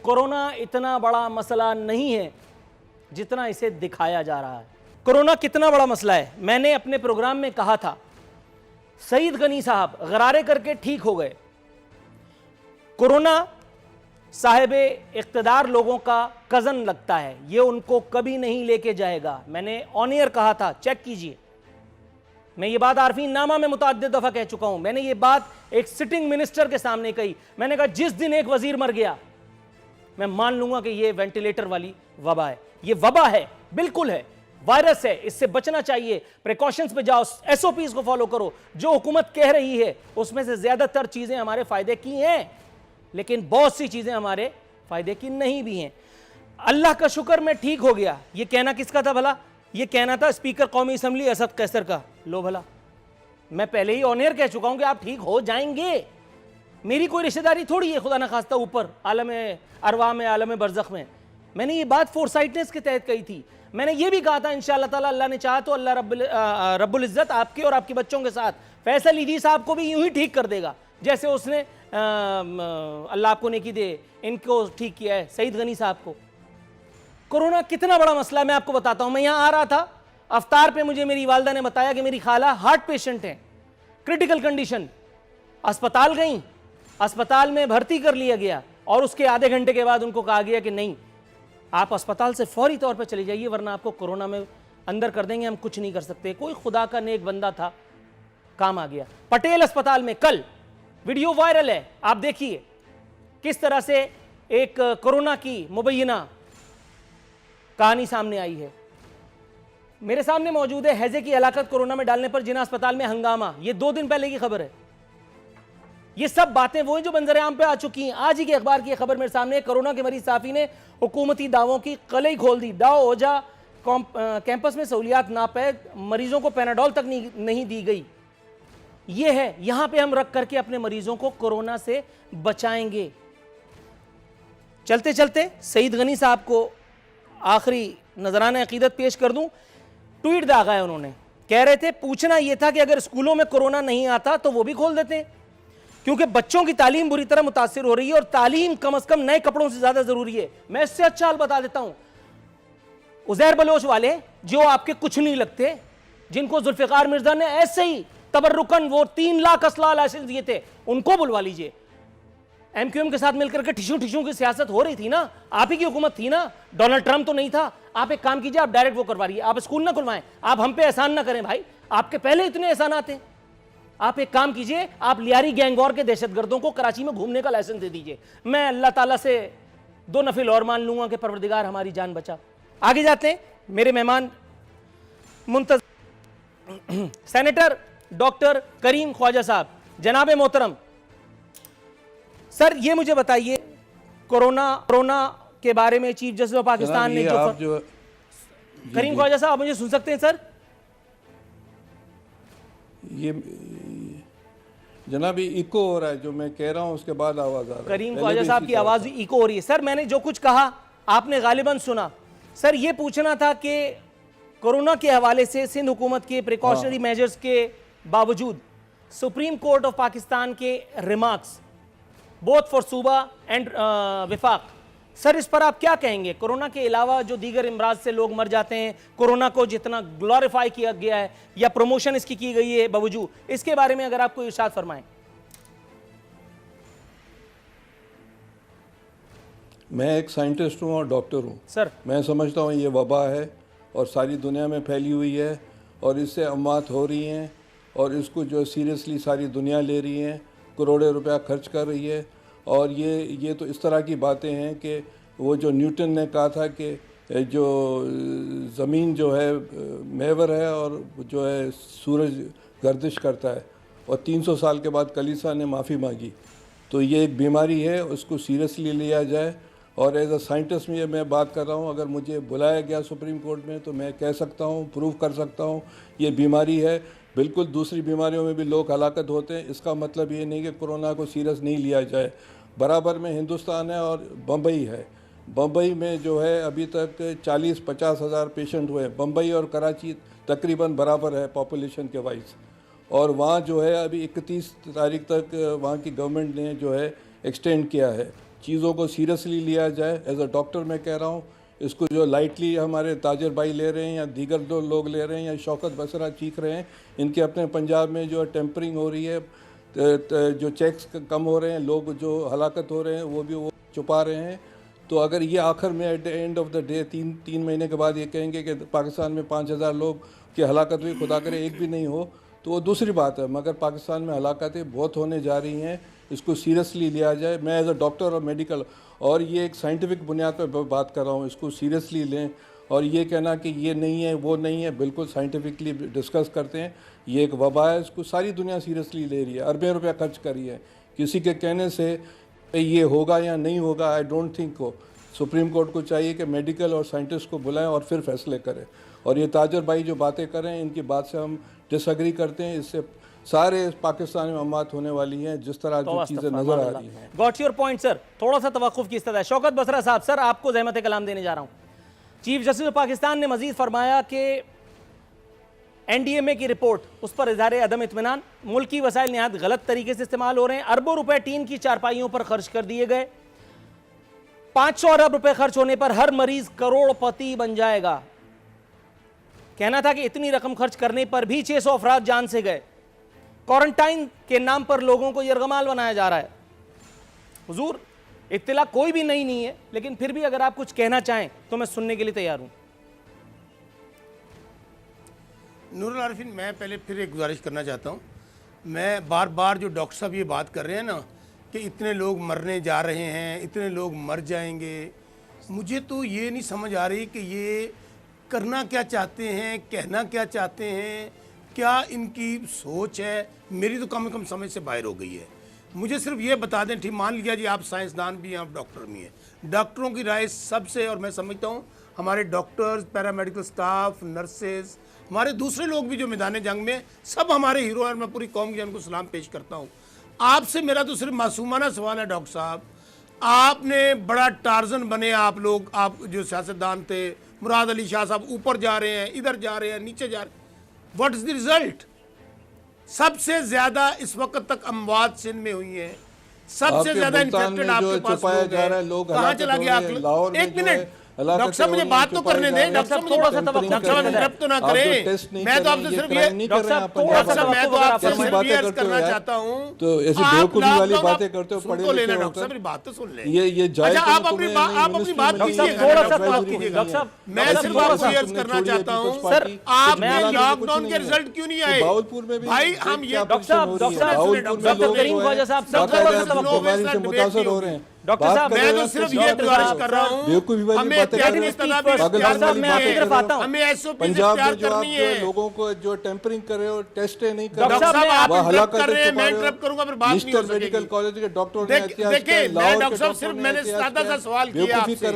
Corona इतना बड़ा मसला नहीं है जितना इसे दिखाया जा रहा है। कोरोना कितना बड़ा मसला है, मैंने अपने प्रोग्राम में कहा था। सईद गनी साहब गरारे करके ठीक हो गए। कोरोना साहिबे इख्तिदार लोगों का कज़न लगता है, ये उनको कभी नहीं लेके जाएगा। मैंने ऑन एयर कहा था, चेक कीजिए। मैं ये बात आरफीन नामा में मुतअद्दिद दफ़ा कह चुका हूं। मैंने ये बात एक सिटिंग मिनिस्टर के सामने कही। मैंने कहा जिस दिन एक वजीर मर गया मैं मान लूंगा कि ये वेंटिलेटर वाली वबा है। ये वबा है, बिल्कुल है, वायरस है, इससे बचना चाहिए। प्रिकॉशंस पे जाओ, एसओपीज को फॉलो करो। जो हुकूमत कह रही है उसमें से ज्यादातर चीजें हमारे फायदे की हैं, लेकिन बहुत सी चीजें हमारे फायदे की नहीं भी हैं। अल्लाह का शुक्र मैं ठीक हो गया। ये कहना किसका था भला? ये कहना था स्पीकर कौमी असम्बली असद कैसर का। लो भला, मैं पहले ही ऑन एयर कह चुका हूं कि आप ठीक हो जाएंगे। मेरी कोई रिश्तेदारी थोड़ी है खुदा न खास्ता ऊपर आलम अरवा में, आलम बरज़ख में। मैंने ये बात फोरसाइटनेस के तहत कही थी। मैंने ये भी कहा था इंशाअल्लाह ताला अल्लाह ने चाहा तो अल्लाह रब्बुल इज़्ज़त आपके और आपके बच्चों के साथ फैसल ईदी साहब को भी यूं ही ठीक कर देगा जैसे उसने अल्लाह आपको नेकी दे इनको ठीक किया है, सईद गनी साहब को। कोरोना कितना बड़ा मसला है मैं आपको बताता हूं। मैं यहां आ रहा था, अफ्तार पे मुझे मेरी वालदा ने बताया कि मेरी खाला हार्ट पेशेंट है, क्रिटिकल कंडीशन। अस्पताल गई, अस्पताल में भर्ती कर लिया गया और उसके आधे घंटे के बाद उनको कहा गया कि नहीं, आप अस्पताल से फौरी तौर पर चले जाइए वरना आपको कोरोना में अंदर कर देंगे, हम कुछ नहीं कर सकते। कोई खुदा का नेक बंदा था, काम आ गया। पटेल अस्पताल में कल वीडियो वायरल है, आप देखिए किस तरह से एक कोरोना की मुबैना कहानी सामने आई है। मेरे सामने मौजूद है हैजे की हलाकत कोरोना में डालने पर जिना अस्पताल में हंगामा। ये 2 दिन पहले की खबर है। ये सब बातें वो हैं जो मंजर आम पे आ चुकी हैं। आज ही के अखबार की खबर मेरे सामने है, कोरोना के मरीज साफी ने हुकूमती दावों की कलई खोल दी। दाव ओझा कैंपस में सहूलियात नापैद, मरीजों को पैनाडोल तक नहीं दी गई। ये है, यहां पे हम रख करके अपने मरीजों को कोरोना से बचाएंगे। चलते चलते सईद गनी साहब को आखिरी नजराना अकीदत पेश कर दूं। ट्वीट दागा है उन्होंने, कह रहे थे पूछना यह था कि अगर स्कूलों में कोरोना नहीं आता तो वो भी खोल देते हैं, क्योंकि बच्चों की तालीम बुरी तरह मुतासिर हो रही है और तालीम कम से कम नए कपड़ों से ज्यादा जरूरी है। मैं इससे अच्छा हाल बता देता हूं, उजैर बलोच वाले जो आपके कुछ नहीं लगते, जिनको जुल्फिकार मिर्जा ने ऐसे ही तबर्रुकन वो 3 लाख असला लाइसेंस दिए थे, उनको बुलवा लीजिए। एमक्यूएम के साथ मिलकर के ठिशू ठिशू की सियासत हो रही थी ना, आप ही की हुकूमत थी ना, डोनाल्ड ट्रंप तो नहीं था। आप एक काम कीजिए, आप डायरेक्ट वो करवा रही है, आप स्कूल ना खुलवाएं, आप हम पे एहसान ना करें भाई, आपके पहले इतने एहसान आते। आप एक काम कीजिए, आप लियारी गैंगवॉर के दहशतगर्दों को कराची में घूमने का लाइसेंस दे दीजिए। मैं अल्लाह ताला से 2 नफिल और मान लूंगा कि परवरदिगार हमारी जान बचा। आगे जाते हैं, मेरे मेहमान सेनेटर डॉक्टर करीम ख्वाजा साहब। जनाब मोहतरम सर, ये मुझे बताइए, कोरोना के बारे में चीफ जस्टिस ऑफ पाकिस्तान ने जो करीम ख्वाजा साहब, आप मुझे सुन सकते हैं सर? ये जनाब इको हो रहा है, जो मैं कह रहा हूं उसके बाद आवाज आ रहा है। करीम ख्वाजा साहब की आवाज इको हो रही है। सर मैंने जो कुछ कहा आपने गालिबन सुना। सर ये पूछना था कि कोरोना के हवाले से सिंध हुकूमत के प्रिकॉशनरी मेजर्स के बावजूद सुप्रीम कोर्ट ऑफ पाकिस्तान के रिमार्क्स बोथ फॉर सूबा एंड विफाक, सर इस पर आप क्या कहेंगे? कोरोना के अलावा जो दीगर इमराज से लोग मर जाते हैं, कोरोना को जितना ग्लोरीफाई किया गया है या प्रमोशन इसकी की गई है बावजूद, इसके बारे में अगर आप कोई इरशाद फरमाएं। मैं एक साइंटिस्ट हूँ और डॉक्टर हूँ सर। मैं समझता हूँ ये वबा है और सारी दुनिया में फैली हुई है और इससे अमवात हो रही हैं और इसको जो सीरियसली सारी दुनिया ले रही है, करोड़ों रुपया खर्च कर रही है। और ये तो इस तरह की बातें हैं कि वो जो न्यूटन ने कहा था कि जो ज़मीन जो है महवर है और जो है सूरज गर्दिश करता है, और 300 साल के बाद कलीसिया ने माफ़ी मांगी। तो ये एक बीमारी है, उसको सीरियसली लिया जाए। और एज अ साइंटिस्ट में मैं बात कर रहा हूँ, अगर मुझे बुलाया गया सुप्रीम कोर्ट में तो मैं कह सकता हूँ, प्रूव कर सकता हूँ ये बीमारी है। बिल्कुल दूसरी बीमारियों में भी लोग हलाकत होते हैं, इसका मतलब ये नहीं कि कोरोना को सीरियस नहीं लिया जाए। बराबर में हिंदुस्तान है और बम्बई है। बम्बई में जो है अभी तक 40-50 हज़ार पेशेंट हुए। बम्बई और कराची तकरीबन बराबर है पॉपुलेशन के वाइज, और वहाँ जो है अभी 31 तारीख तक वहाँ की गवर्नमेंट ने जो है एक्सटेंड किया है। चीज़ों को सीरियसली लिया जाए। एज अ डॉक्टर मैं कह रहा हूँ, इसको जो लाइटली हमारे ताजर भाई ले रहे हैं या दीगर जो लोग ले रहे हैं या शौकत बसरा चीख रहे हैं, इनके अपने पंजाब में जो टेम्परिंग हो रही है, जो चेक्स कम हो रहे हैं, लोग जो हलाकत हो रहे हैं वो भी वो छुपा रहे हैं। तो अगर ये आखिर में at the end of the day तीन महीने के बाद ये कहेंगे कि पाकिस्तान में 5000 लोग की हलाकत हुई, खुदा करे एक भी नहीं हो, तो वो दूसरी बात है। मगर पाकिस्तान में हलाकतें बहुत होने जा रही हैं, इसको सीरियसली लिया जाए। मैं एज अ डॉक्टर और मेडिकल, और ये एक साइंटिफिक बुनियाद पर बात कर रहा हूँ, इसको सीरियसली लें। और ये कहना कि ये नहीं है वो नहीं है, बिल्कुल साइंटिफिकली डिस्कस करते हैं। ये एक वबा है, इसको सारी दुनिया सीरियसली ले रही है, अरबों रुपया खर्च करी है। किसी के कहने से ये होगा या नहीं होगा, आई डोंट थिंक हो। सुप्रीम कोर्ट को चाहिए कि मेडिकल और साइंटिस्ट को बुलाएं और फिर फैसले करें। और ये ताजर भाई जो बातें करें, इनकी बात से हम डिसएग्री करते हैं। इससे सारे पाकिस्तान में अमात होने वाली हैं, जिस तरह जो चीज़ें नजर आ रही हैं। गॉट योर पॉइंट सर, थोड़ा सा तवक्कुफ की इस्तदा है। शौकत बसरा साहब, सर आपको ज़हमत कलाम देने जा रहा हूँ। चीफ जस्टिस ऑफ पाकिस्तान ने मजीद फरमाया कि एनडीएमए की रिपोर्ट, उस पर इजहार अदम इत्मीनान, मुल्की वसाइल निहायत गलत तरीके से इस्तेमाल हो रहे हैं, अरबों रुपए टीन की चारपाइयों पर खर्च कर दिए गए, 500 अरब रुपए खर्च होने पर हर मरीज करोड़पति बन जाएगा। कहना था कि इतनी रकम खर्च करने पर भी 600 अफराद जान से गए। क्वारंटाइन के नाम पर लोगों को यरगमाल बनाया जा रहा है। हुजूर, इत्तला कोई भी नहीं है, लेकिन फिर भी अगर आप कुछ कहना चाहें तो मैं सुनने के लिए तैयार हूं। नूरुल आरिफीन, मैं पहले फिर एक गुजारिश करना चाहता हूँ। मैं बार बार जो डॉक्टर साहब ये बात कर रहे हैं ना कि इतने लोग मरने जा रहे हैं, इतने लोग मर जाएंगे, मुझे तो ये नहीं समझ आ रही कि ये करना क्या चाहते हैं, कहना क्या चाहते हैं, क्या इनकी सोच है। मेरी तो कम से कम समझ से बाहर हो गई है। मुझे सिर्फ ये बता दें, ठीक मान लिया जी आप साइंसदान भी हैं, आप डॉक्टर भी हैं, डॉक्टरों की राय सबसे, और मैं समझता हूँ हमारे डॉक्टर्स, पैरामेडिकल स्टाफ, नर्सेज, हमारे दूसरे लोग भी जो मैदान जंग में, सब हमारे हीरो हैं। मैं पूरी कौम की उनको सलाम पेश करता हूँ। आपसे मेरा तो सिर्फ मासूमाना सवाल है डॉक्टर साहब, आपने बड़ा टार्जन बने आप लोग, आप जो सियासतदान थे, मुराद अली शाह साहब ऊपर जा रहे हैं, इधर जा रहे हैं, नीचे जा रहे हैं, व्हाट इज द रिजल्ट? सबसे ज्यादा इस वक्त तक अमवात सिंध में हुई है, सबसे ज्यादा इन्फेक्टेड आपके पास लोग हैं। कहाँ चला गया? एक मिनट डॉक्टर साहब, मुझे बात तो करने दें। डॉक्टर साहब थोड़ा सा इंटरप्ट तो ना करें। मैं तो आपसे सिर्फ ये अर्ज करना चाहता हूँ, तो ऐसी बेवकूफी वाली बातें करते हो। सुन तो लेना डॉक्टर साहब, मेरी बात तो सुन लें। ये अच्छा, आप अपनी बात कीजिएगा। मैं सिर्फ आपसे अर्ज करना चाहता हूँ, सर आपने लॉकडाउन के रिजल्ट क्यों नहीं आए? बाउलपुर में भी भाई हम ये मुतासर हो रहे हैं। डॉक्टर साहब, मैं तो सिर्फ ये गुजारिश कर रहा हूँ, हमें पंजाब में जो आप लोगों को जो टेम्परिंग कर रहे हो, टेस्टें नहीं कर डॉक्टर साहब, आप इंटरप्ट कर रहे हैं, मैं रहे इंटरप्ट करूंगा, फिर बात नहीं हो सकेगी। मेडिकल कॉलेज के डॉक्टरों ने देखिए, मैं डॉक्टर साहब सिर्फ मैंने सादा सा सवाल किया आपसे,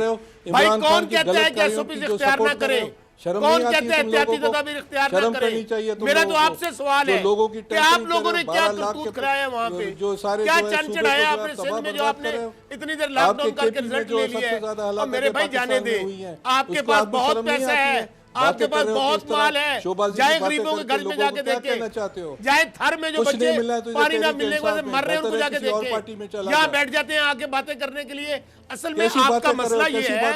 भाई कौन कहता है कि एसओपी इख्तियार ना करें? कौन कहते हैं एहतियाती तदाबीर इख्तियार ना करें? मेरा तो आपसे सवाल है कि आप लोगों ने क्या करतूत कराया वहाँ पे, क्या चंद चढ़ाया आपने सिंध में, जो आपने इतनी देर लॉकडाउन करके रिजल्ट ले लिया है? और मेरे भाई जाने दे, आपके पास बहुत पैसा है, आपके पास बहुत माल है, जाए गरीबों के घर में जाके देखे, जाए थर में जो बच्चे पानी ना मिलने की वजह से मर रहे हैं उनको जाके देखे, यहाँ बैठ जाते हैं आके बातें करने के लिए। असल में आपका मसला ये है,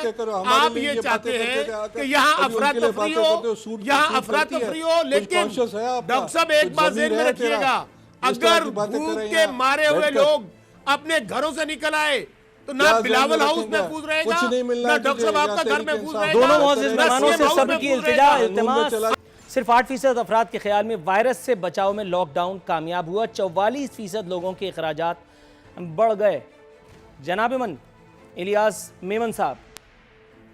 आप ये चाहते हैं कि यहाँ अफरा तफरी हो, यहाँ अफरा तफरी हो, लेकिन डॉक्टर साहब एक बात ज़हन में रखिएगा, अगर भूख के मारे हुए लोग अपने घरों से निकल आए तो ना बिलावल हाउस महफूज रहेगा, ना डॉक्टर साहब आपका घर महफूज रहेगा। दोनों मुअज़्ज़िज़ मेहमानों से सबकी इल्तिजा इल्तिमास। सिर्फ 8% अफराद के ख्याल में वायरस से बचाव में लॉकडाउन कामयाब हुआ, 44% लोगों के अखराजात बढ़ गए। जनाब मन इलियास मेमन साहब,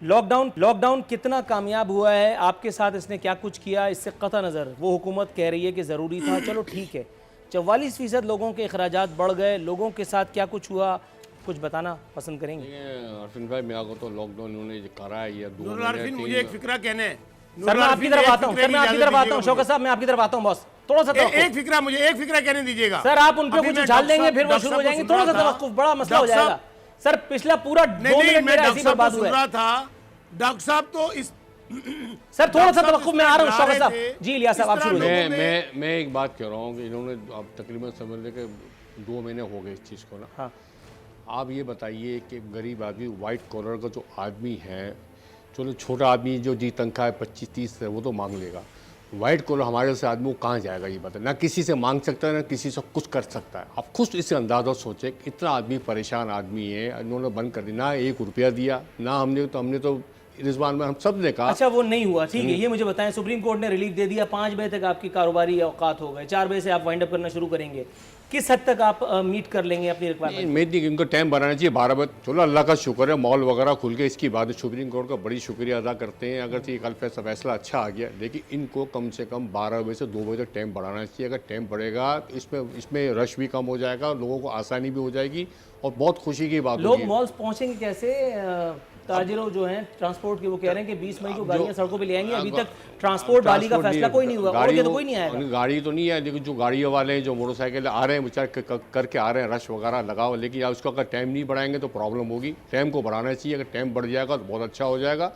लॉकडाउन कितना कामयाब हुआ है? आपके साथ इसने क्या कुछ किया? इससे कतई नज़र वो हुकूमत कह रही है कि ज़रूरी था, चलो ठीक है, 44% लोगों के अखराजात बढ़ गए, लोगों के साथ क्या कुछ हुआ, कुछ बताना पसंद करेंगे? अरफिन भाई, मैं आपको तो लॉकडाउन उन्होंने करा है, ये मुझे एक फिक्रा कहने है। सर मैं आपकी तरफ आता हूं, सर मैं आपकी तरफ आता हूं, शौकत साहब मैं आपकी तरफ आता हूं, बॉस थोड़ा सा एक फिक्रा, मुझे एक फिक्रा कहने दीजिएगा। सर आप उन पे कुछ उछाल देंगे फिर वो शुरू हो जाएंगे, थोड़ा सा तवक्कुफ, बड़ा मसला हो जाएगा। सर पिछला पूरा 2 मिनट मेरा ऐसी बर्बाद हुआ था। डॉक्टर साहब तो इस सर थोड़ा सा तवक्कुफ में आ रहा हूं शौकत साहब। जी इलियास साहब आप शुरू करें। मैं एक बात कह रहा हूं कि इन्होंने अब तकरीबन समझ ले कि 2 महीने हो गए इस चीज़ को ना। हाँ। आप ये बताइए कि गरीब आदमी वाइट कॉलर का जो आदमी है, चलो छोटा आदमी जो जी तनख्वाह है 25-30 है वो तो मांग लेगा, वाइट कॉलर हमारे से आदमी वो कहाँ जाएगा ये बताए, ना किसी से मांग सकता है ना किसी से कुछ कर सकता है। आप खुद इसे अंदाज़ा सोचें, इतना आदमी परेशान आदमी है, इन्होंने बंद कर दी, ना 1 रुपया दिया ना हमने तो रिजवान में हम सब ने कहा। अच्छा वो नहीं हुआ, ठीक है, ये मुझे बताएं, सुप्रीम कोर्ट ने रिलीफ दे दिया, 5 बजे तक आपकी कारोबारी औकात हो गए, 4 बजे से आप वाइंड अप करना शुरू करेंगे, किस हद तक आप मीट कर लेंगे अपनी रिक्वायरमेंट? मैं नहीं, इनको टाइम बनाना चाहिए 12 बजे। चलो अल्लाह का शुक्र है मॉल वगैरह खुल के, इसकी बात सुप्रीम कोर्ट का बड़ी शुक्रिया अदा करते हैं। अगर ये कल फैसला अच्छा आ गया, लेकिन इनको कम से कम 12 बजे से 2 बजे तक टाइम बढ़ाना चाहिए। अगर टाइम बढ़ेगा तो इसमें रश भी कम हो जाएगा, लोगों को आसानी भी हो जाएगी और बहुत खुशी की बात लोग होगी। मॉल्स पहुंचेंगे कैसे? ताजिरों जो हैं ट्रांसपोर्ट के, वो कह रहे हैं कि 20 मई को गाड़ियां सड़कों पे ले आएंगे, अभी तक ट्रांसपोर्ट वाली का फैसला कोई नहीं हुआ, और तो कोई नहीं आएगा। गाड़ी तो नहीं है, लेकिन जो गाड़ी वाले हैं, जो मोटरसाइकिल आ रहे हैं बेचारे करके आ रहे हैं, रश वगैरह लगाओ, लेकिन उसका अगर टाइम नहीं बढ़ाएंगे तो प्रॉब्लम होगी। टाइम को बढ़ाना चाहिए, अगर टाइम बढ़ जाएगा तो बहुत अच्छा हो जाएगा।